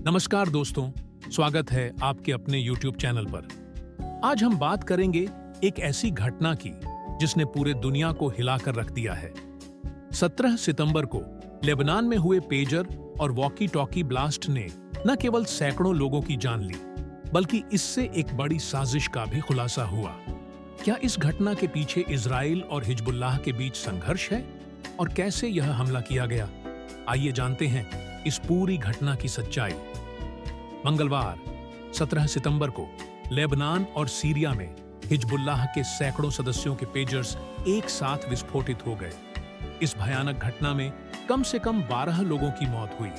नमस्कार दोस्तों, स्वागत है आपके अपने YouTube चैनल पर। आज हम बात करेंगे एक ऐसी घटना की जिसने पूरे दुनिया को हिलाकर रख दिया है। 17 सितंबर को लेबनान में हुए पेजर और वॉकी टॉकी ब्लास्ट ने न केवल सैकड़ों लोगों की जान ली, बल्कि इससे एक बड़ी साजिश का भी खुलासा हुआ। क्या इस घटना के पीछे इजराइल और हिजबुल्लाह के बीच संघर्ष है और कैसे यह हमला किया गया? आइए जानते हैं इस पूरी घटना की सच्चाई। मंगलवार 17 सितंबर को लेबनान और सीरिया में हिजबुल्लाह के सैकड़ों सदस्यों के पेजर्स एक साथ विस्फोटित हो गए। इस भयानक घटना में कम से कम 12 लोगों की मौत हुई,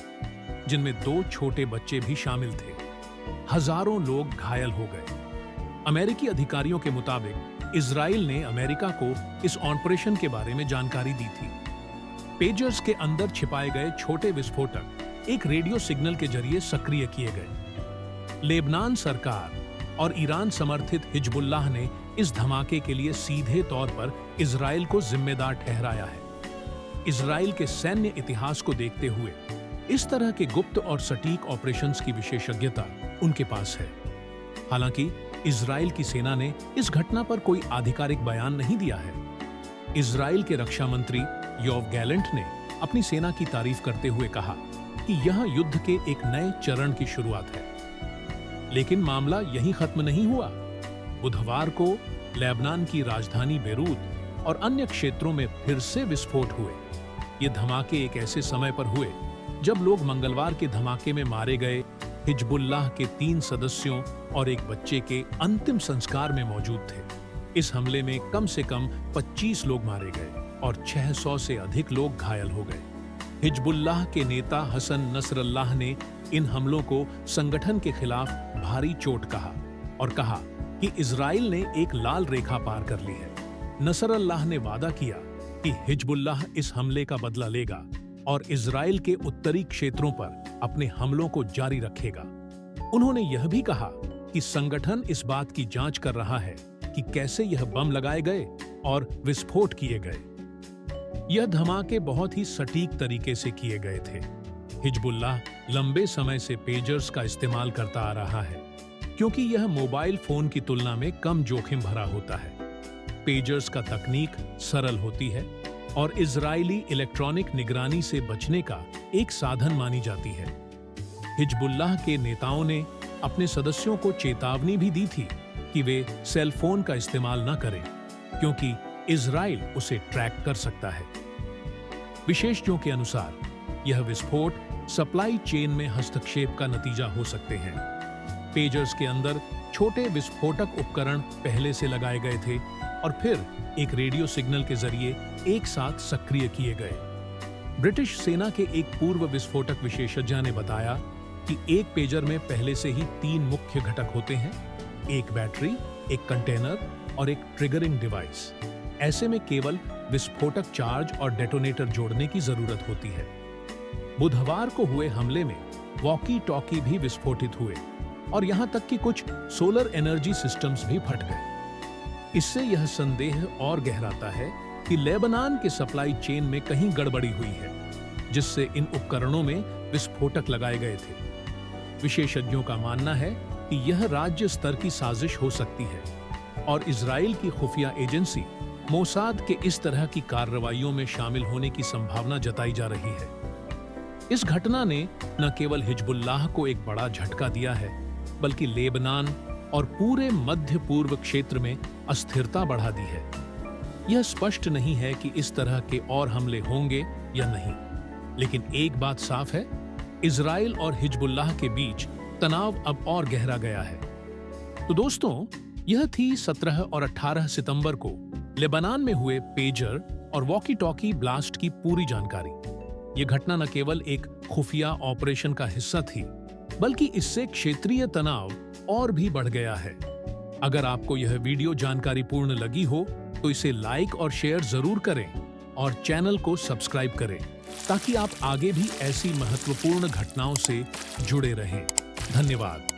जिनमें 2 छोटे बच्चे भी शामिल थे। हजारों लोग घायल हो गए। अमेरिकी अधिकारियों के मुताबिक इजराइल ने अमेरिका को इस ऑपरेशन के बारे में जानकारी दी थी। पेजर्स के अंदर छिपाए गए छोटे विस्फोटक एक रेडियो सिग्नल के जरिए सक्रिय किए गए। लेबनान सरकार और ईरान समर्थित हिजबुल्लाह ने इस धमाके के लिए सीधे तौर पर इजराइल को जिम्मेदार ठहराया है। इजराइल के सैन्य इतिहास को देखते हुए इस तरह के गुप्त और सटीक ऑपरेशंस की विशेषज्ञता उनके पास है। हालांकि इजराइल की सेना ने इस घटना पर कोई आधिकारिक बयान नहीं दिया है। इजराइल के रक्षा मंत्री योव गैलेंट ने अपनी सेना की तारीफ करते हुए कहा कि यह युद्ध के एक नए चरण की शुरुआत है। लेकिन मामला यहीं खत्म नहीं हुआ। बुधवार को लेबनान की राजधानी बेरूत और अन्य क्षेत्रों में फिर से विस्फोट हुए। ये धमाके एक ऐसे समय पर हुए जब लोग मंगलवार के धमाके में मारे गए हिजबुल्लाह के 3 सदस्यों और एक बच्चे के अंतिम संस्कार में मौजूद थे। इस हमले में कम से कम 25 लोग मारे गए और 600 से अधिक लोग घायल हो गए। हिजबुल्लाह के नेता हसन नसरल्लाह ने इन हमलों को संगठन के खिलाफ भारी चोट कहा और कहा कि इजराइल ने एक लाल रेखा पार कर ली है। नसरल्लाह ने वादा किया कि हिजबुल्लाह इस हमले का बदला लेगा और इजराइल के उत्तरी क्षेत्रों पर अपने हमलों को जारी रखेगा। उन्होंने यह भी कहा कि संगठन इस बात की जांच कर रहा है कि कैसे यह बम लगाए गए और विस्फोट किए गए। यह धमाके बहुत ही सटीक तरीके से किए गए थे। हिजबुल्लाह लंबे समय से पेजर्स का इस्तेमाल करता आ रहा है, क्योंकि यह मोबाइल फोन की तुलना में कम जोखिम भरा होता है। पेजर्स का तकनीक सरल होती है और इजरायली इलेक्ट्रॉनिक निगरानी से बचने का एक साधन मानी जाती है। हिजबुल्लाह के नेताओं ने अपने सदस्यों को चेतावनी भी दी थी कि वे सेल फोन का इस्तेमाल न करें, क्योंकि इजराइल उसे ट्रैक कर सकता है। विशेषज्ञों के अनुसार यह विस्फोट सप्लाई चेन में हस्तक्षेप का नतीजा हो सकते हैं। पेजर्स के अंदर छोटे विस्फोटक उपकरण पहले से लगाए गए थे और फिर एक रेडियो सिग्नल के जरिए एक साथ सक्रिय किए गए। ब्रिटिश सेना के एक पूर्व विस्फोटक विशेषज्ञ ने बताया कि एक पेजर में पहले से ही 3 मुख्य घटक होते हैं: एक बैटरी, एक कंटेनर और एक ट्रिगरिंग डिवाइस। ऐसे में केवल विस्फोटक चार्ज और डेटोनेटर जोड़ने की जरूरत होती है। बुधवार को हुए हमले में वॉकी टॉकी भी विस्फोटित हुए और यहां तक कि कुछ सोलर एनर्जी सिस्टम्स भी फट गए। इससे यह संदेह और गहराता है कि लेबनान के सप्लाई चेन में कहीं गड़बड़ी हुई है, जिससे इन उपकरणों में विस्फोटक लगाए गए थे। विशेषज्ञों का मानना है कि यह राज्य स्तर की साजिश हो सकती है और इजराइल की खुफिया एजेंसी मोसाद के इस तरह की कार्रवाइयों में शामिल होने की संभावना जताई जा रही है। इस घटना ने न केवल हिजबुल्लाह को एक बड़ा झटका दिया है, बल्कि लेबनान और पूरे मध्य पूर्व क्षेत्र में अस्थिरता बढ़ा दी है। यह स्पष्ट नहीं है कि इस तरह के और हमले होंगे या नहीं, लेकिन एक बात साफ है, इजराइल और हिजबुल्लाह के बीच तनाव अब और गहरा गया है। तो दोस्तों, यह थी 17 और 18 सितंबर को लेबनान में हुए पेजर और वॉकी टॉकी ब्लास्ट की पूरी जानकारी। यह घटना न केवल एक खुफिया ऑपरेशन का हिस्सा थी, बल्कि इससे क्षेत्रीय तनाव और भी बढ़ गया है। अगर आपको यह वीडियो जानकारीपूर्ण लगी हो तो इसे लाइक और शेयर जरूर करें और चैनल को सब्सक्राइब करें, ताकि आप आगे भी ऐसी महत्वपूर्ण घटनाओं से जुड़े रहें। धन्यवाद।